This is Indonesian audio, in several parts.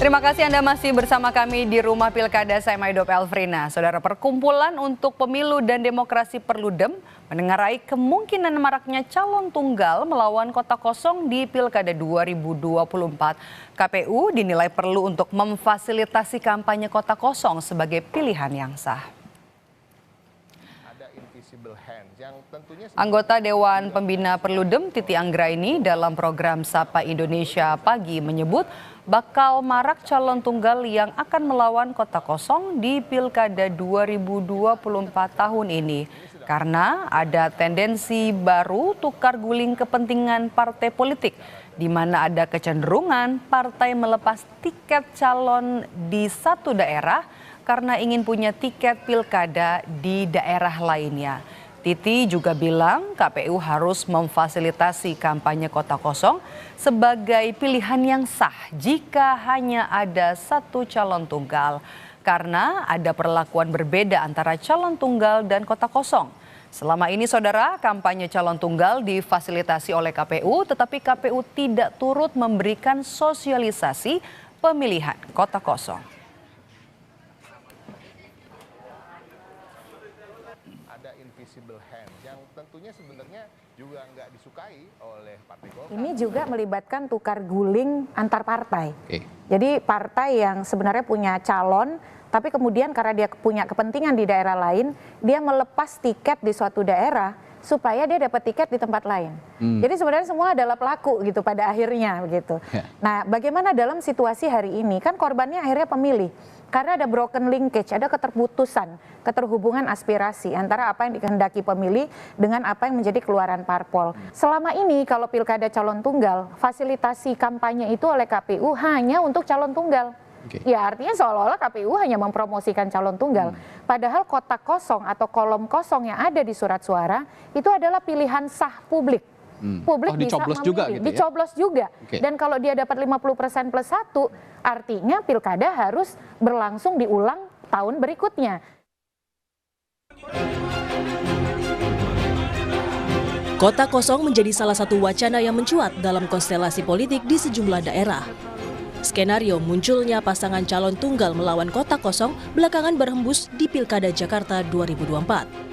Terima kasih Anda masih bersama kami di Rumah Pilkada, saya Maido Pelfrina. Saudara, Perkumpulan untuk Pemilu dan Demokrasi Perludem menengarai kemungkinan maraknya calon tunggal melawan kota kosong di Pilkada 2024. KPU dinilai perlu untuk memfasilitasi kampanye kota kosong sebagai pilihan yang sah. Anggota Dewan Pembina Perludem Titi Anggraini dalam program Sapa Indonesia Pagi menyebut bakal marak calon tunggal yang akan melawan kota kosong di Pilkada 2024 tahun ini karena ada tendensi baru tukar guling kepentingan partai politik di mana ada kecenderungan partai melepas tiket calon di satu daerah karena ingin punya tiket pilkada di daerah lainnya. Titi juga bilang KPU harus memfasilitasi kampanye kota kosong sebagai pilihan yang sah jika hanya ada satu calon tunggal. Karena ada perlakuan berbeda antara calon tunggal dan kota kosong. Selama ini saudara, kampanye calon tunggal difasilitasi oleh KPU, tetapi KPU tidak turut memberikan sosialisasi pemilihan kota kosong. Ada invisible hand yang tentunya sebenarnya juga nggak disukai oleh Partai Golkar. Ini juga melibatkan tukar guling antar partai. Jadi partai yang sebenarnya punya calon, tapi kemudian karena dia punya kepentingan di daerah lain, dia melepas tiket di suatu daerah supaya dia dapat tiket di tempat lain. Jadi sebenarnya semua adalah pelaku gitu pada akhirnya begitu. Nah, bagaimana dalam situasi hari ini? Kan korbannya akhirnya pemilih. Karena ada broken linkage, ada keterputusan, keterhubungan aspirasi antara apa yang dikehendaki pemilih dengan apa yang menjadi keluaran parpol. Selama ini kalau pilkada calon tunggal, fasilitasi kampanye itu oleh KPU hanya untuk calon tunggal. Ya artinya seolah-olah KPU hanya mempromosikan calon tunggal. Padahal kotak kosong atau kolom kosong yang ada di surat suara itu adalah pilihan sah publik. Publik bisa memilih, juga gitu ya? Dicoblos juga. Dan kalau dia dapat 50% plus 1, artinya pilkada harus berlangsung diulang tahun berikutnya. Kota kosong menjadi salah satu wacana yang mencuat dalam konstelasi politik di sejumlah daerah. Skenario munculnya pasangan calon tunggal melawan kota kosong belakangan berhembus di Pilkada Jakarta 2024.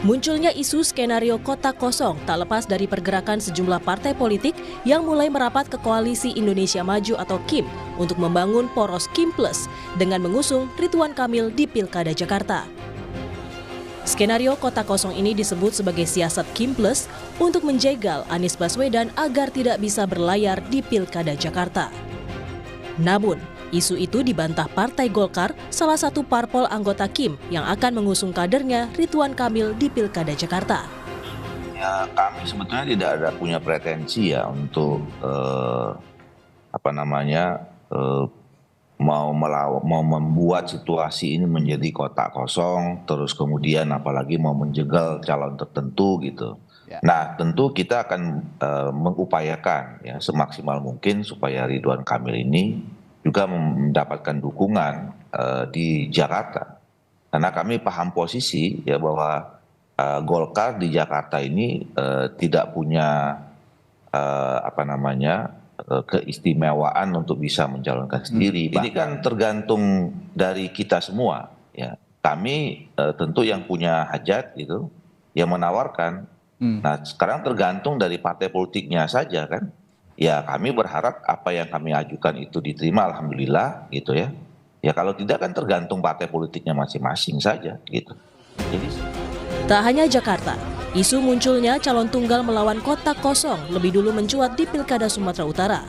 Munculnya isu skenario kota kosong tak lepas dari pergerakan sejumlah partai politik yang mulai merapat ke Koalisi Indonesia Maju atau KIM untuk membangun poros KIM Plus dengan mengusung Ridwan Kamil di Pilkada Jakarta. Skenario kota kosong ini disebut sebagai siasat KIM Plus untuk menjegal Anies Baswedan agar tidak bisa berlayar di Pilkada Jakarta. Namun, isu itu dibantah Partai Golkar, salah satu parpol anggota KIM yang akan mengusung kadernya Ridwan Kamil di Pilkada Jakarta. Ya, kami sebetulnya tidak ada punya pretensi ya untuk mau membuat situasi ini menjadi kotak kosong, terus kemudian apalagi mau menjegal calon tertentu gitu. Nah, tentu kita akan mengupayakan ya semaksimal mungkin supaya Ridwan Kamil ini juga mendapatkan dukungan di Jakarta. Karena kami paham posisi ya bahwa Golkar di Jakarta ini tidak punya keistimewaan untuk bisa mencalonkan sendiri. Ini kan tergantung dari kita semua ya. Kami tentu yang punya hajat gitu, yang menawarkan. Nah, sekarang tergantung dari partai politiknya saja kan. Ya kami berharap apa yang kami ajukan itu diterima, alhamdulillah gitu ya. Ya kalau tidak kan tergantung partai politiknya masing-masing saja gitu. Tak hanya Jakarta, isu munculnya calon tunggal melawan kota kosong lebih dulu mencuat di Pilkada Sumatera Utara.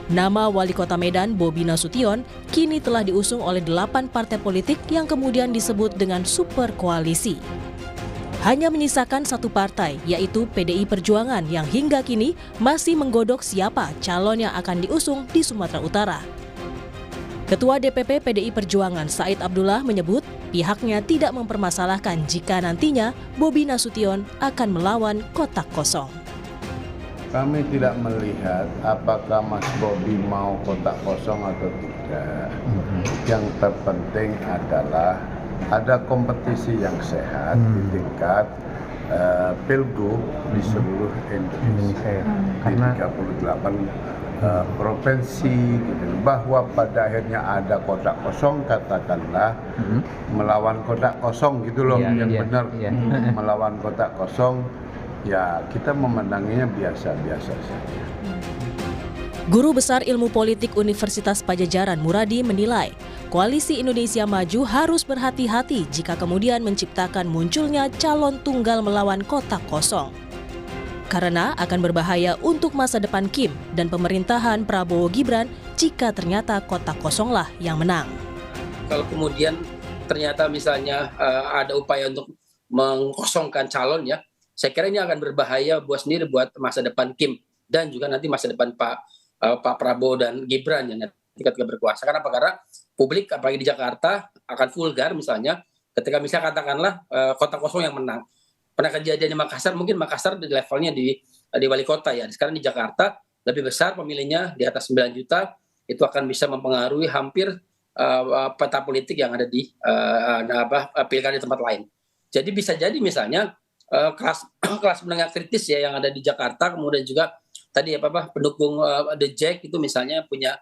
Nama Wali Kota Medan Bobi Nasution kini telah diusung oleh 8 partai politik yang kemudian disebut dengan super koalisi. Hanya menyisakan satu partai, yaitu PDI Perjuangan yang hingga kini masih menggodok siapa calon yang akan diusung di Sumatera Utara. Ketua DPP PDI Perjuangan Said Abdullah menyebut pihaknya tidak mempermasalahkan jika nantinya Bobi Nasution akan melawan kotak kosong. Kami tidak melihat apakah Mas Bobi mau kotak kosong atau tidak. Yang terpenting adalah ada kompetisi yang sehat di tingkat pilgub di seluruh Indonesia. Di 38 provinsi gitu, bahwa pada akhirnya ada kotak kosong, katakanlah melawan kotak kosong gitu loh, yang benar melawan kotak kosong, ya kita memenanginya biasa-biasa saja. Guru Besar Ilmu Politik Universitas Padjadjaran Muradi menilai, Koalisi Indonesia Maju harus berhati-hati jika kemudian menciptakan munculnya calon tunggal melawan kotak kosong. Karena akan berbahaya untuk masa depan Kim dan pemerintahan Prabowo Gibran jika ternyata kotak kosonglah yang menang. Kalau kemudian ternyata misalnya ada upaya untuk mengkosongkan calon, ya, saya kira ini akan berbahaya buat masa depan Kim dan juga nanti masa depan Pak Prabowo dan Gibran yang nanti ketika berkuasa. Karena publik apalagi di Jakarta akan vulgar misalnya ketika misalnya katakanlah kotak kosong yang menang. Pernah kejadian di Makassar, mungkin Makassar di levelnya di wali kota, ya. Sekarang di Jakarta lebih besar pemilihnya di atas 9 juta, itu akan bisa mempengaruhi hampir peta politik yang ada di pilkada di tempat lain. Jadi bisa jadi misalnya kelas menengah kritis, ya, yang ada di Jakarta, kemudian juga tadi pendukung The Jack itu misalnya punya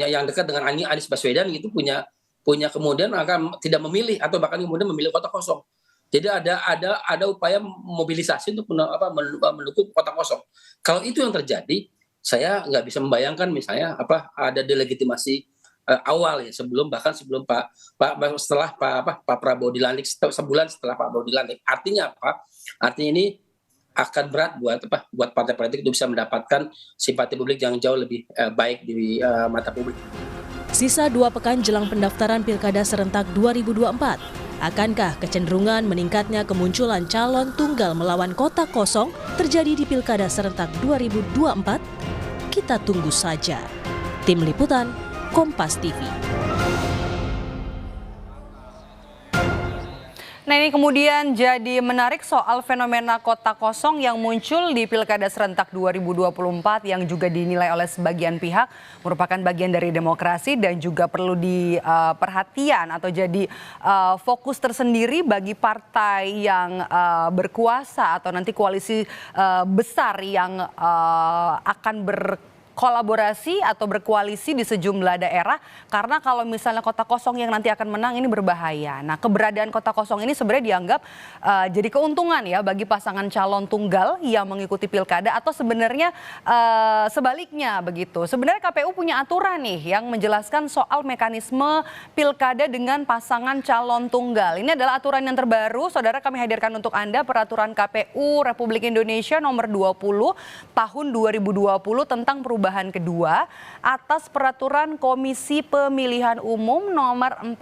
yang dekat dengan Anies Baswedan gitu, punya kemudian akan tidak memilih atau bahkan kemudian memilih kotak kosong. Jadi ada upaya mobilisasi untuk mendukung kotak kosong. Kalau itu yang terjadi, saya nggak bisa membayangkan misalnya ada delegitimasi awal, ya, sebelum setelah Pak Prabowo dilantik, sebulan setelah Pak Prabowo dilantik. Artinya apa? Artinya ini akan berat buat partai politik itu bisa mendapatkan simpati publik yang jauh lebih baik di mata publik. Sisa 2 pekan jelang pendaftaran Pilkada serentak 2024. Akankah kecenderungan meningkatnya kemunculan calon tunggal melawan kotak kosong terjadi di Pilkada serentak 2024? Kita tunggu saja. Tim Liputan, Kompas TV. Nah, ini kemudian jadi menarik soal fenomena kotak kosong yang muncul di Pilkada serentak 2024 yang juga dinilai oleh sebagian pihak merupakan bagian dari demokrasi dan juga perlu diperhatian atau jadi fokus tersendiri bagi partai yang berkuasa atau nanti koalisi besar yang akan kolaborasi atau berkoalisi di sejumlah daerah, karena kalau misalnya kotak kosong yang nanti akan menang ini berbahaya. Nah, keberadaan kotak kosong ini sebenarnya dianggap jadi keuntungan, ya, bagi pasangan calon tunggal yang mengikuti pilkada, atau sebenarnya sebaliknya begitu. Sebenarnya KPU punya aturan nih yang menjelaskan soal mekanisme pilkada dengan pasangan calon tunggal. Ini adalah aturan yang terbaru, saudara, kami hadirkan untuk Anda, Peraturan KPU Republik Indonesia nomor 20 tahun 2020 tentang perubahan kedua atas Peraturan Komisi Pemilihan Umum nomor 14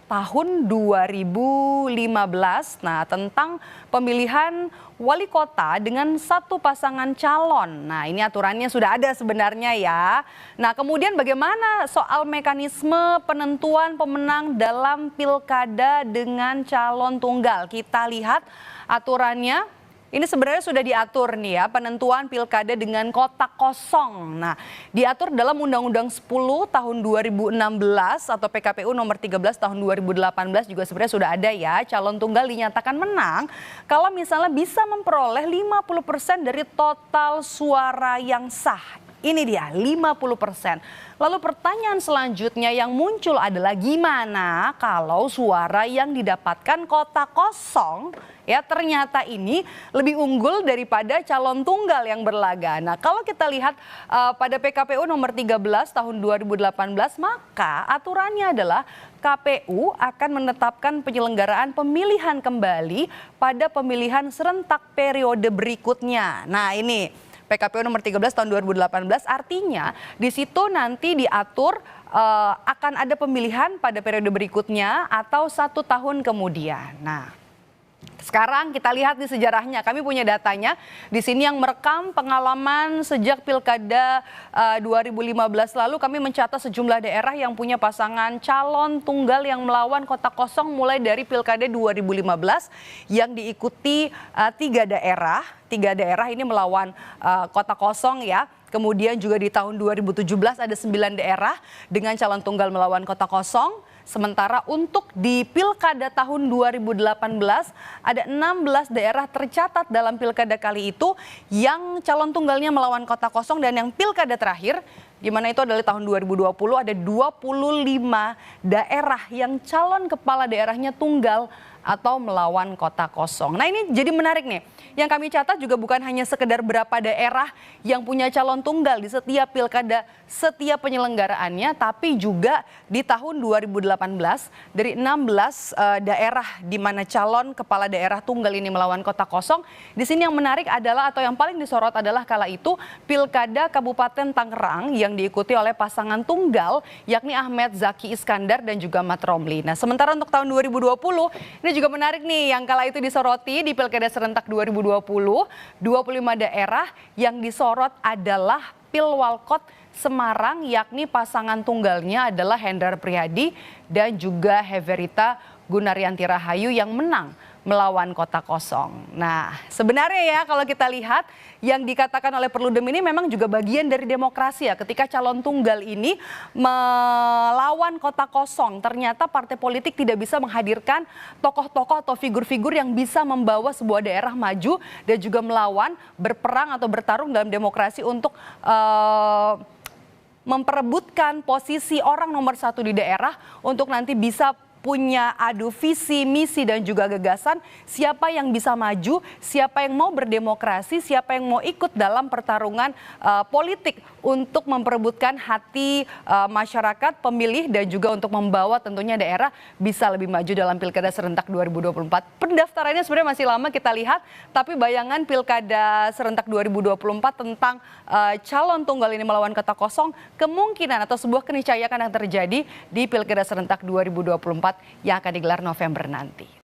tahun 2015, nah, tentang pemilihan wali kota dengan satu pasangan calon. Nah, ini aturannya sudah ada sebenarnya, ya. Nah, kemudian bagaimana soal mekanisme penentuan pemenang dalam pilkada dengan calon tunggal? Kita lihat aturannya. Ini sebenarnya sudah diatur nih, ya, penentuan pilkada dengan kotak kosong. Nah, diatur dalam Undang-Undang 10 tahun 2016 atau PKPU nomor 13 tahun 2018 juga sebenarnya sudah ada, ya. Calon tunggal dinyatakan menang kalau misalnya bisa memperoleh 50% dari total suara yang sah. Ini dia 50%. Lalu pertanyaan selanjutnya yang muncul adalah gimana kalau suara yang didapatkan kotak kosong, ya, ternyata ini lebih unggul daripada calon tunggal yang berlaga. Nah, kalau kita lihat pada PKPU nomor 13 tahun 2018, maka aturannya adalah KPU akan menetapkan penyelenggaraan pemilihan kembali pada pemilihan serentak periode berikutnya. Nah, ini PKPU nomor 13 tahun 2018, artinya di situ nanti diatur akan ada pemilihan pada periode berikutnya atau 1 tahun kemudian. Nah, sekarang kita lihat di sejarahnya, kami punya datanya. Di sini yang merekam pengalaman sejak Pilkada 2015 lalu, kami mencatat sejumlah daerah yang punya pasangan calon tunggal yang melawan kotak kosong mulai dari Pilkada 2015 yang diikuti 3 daerah. 3 daerah ini melawan kotak kosong, ya. Kemudian juga di tahun 2017 ada 9 daerah dengan calon tunggal melawan kota kosong. Sementara untuk di pilkada tahun 2018 ada 16 daerah tercatat dalam pilkada kali itu yang calon tunggalnya melawan kota kosong, dan yang pilkada terakhir di mana itu adalah tahun 2020 ada 25 daerah yang calon kepala daerahnya tunggal atau melawan kota kosong. Nah ini jadi menarik nih. Yang kami catat juga bukan hanya sekedar berapa daerah yang punya calon tunggal di setiap pilkada, setiap penyelenggaraannya, tapi juga di tahun 2018 dari 16 daerah di mana calon kepala daerah tunggal ini melawan kota kosong. Di sini yang menarik adalah atau yang paling disorot adalah kala itu pilkada Kabupaten Tangerang yang diikuti oleh pasangan tunggal yakni Ahmed Zaki Iskandar dan juga Mat Romli. Nah sementara untuk tahun 2020 ini juga menarik nih, yang kala itu disoroti di Pilkada Serentak 2020, 25 daerah yang disorot adalah Pilwalkot Semarang, yakni pasangan tunggalnya adalah Hendrar Prihadi dan juga Heverita Gunaryanti Rahayu yang menang melawan kota kosong. Nah sebenarnya ya kalau kita lihat yang dikatakan oleh Perludem ini memang juga bagian dari demokrasi ya, ketika calon tunggal ini melawan kota kosong ternyata partai politik tidak bisa menghadirkan tokoh-tokoh atau figur-figur yang bisa membawa sebuah daerah maju dan juga melawan, berperang atau bertarung dalam demokrasi untuk memperebutkan posisi orang nomor 1 di daerah untuk nanti bisa punya adu visi, misi dan juga gagasan siapa yang bisa maju, siapa yang mau berdemokrasi, siapa yang mau ikut dalam pertarungan politik untuk memperebutkan hati masyarakat, pemilih dan juga untuk membawa tentunya daerah bisa lebih maju dalam Pilkada Serentak 2024. Pendaftarannya sebenarnya masih lama kita lihat, tapi bayangan Pilkada Serentak 2024 tentang calon tunggal ini melawan kota kosong kemungkinan atau sebuah keniscayaan yang terjadi di Pilkada Serentak 2024 yang akan digelar November nanti.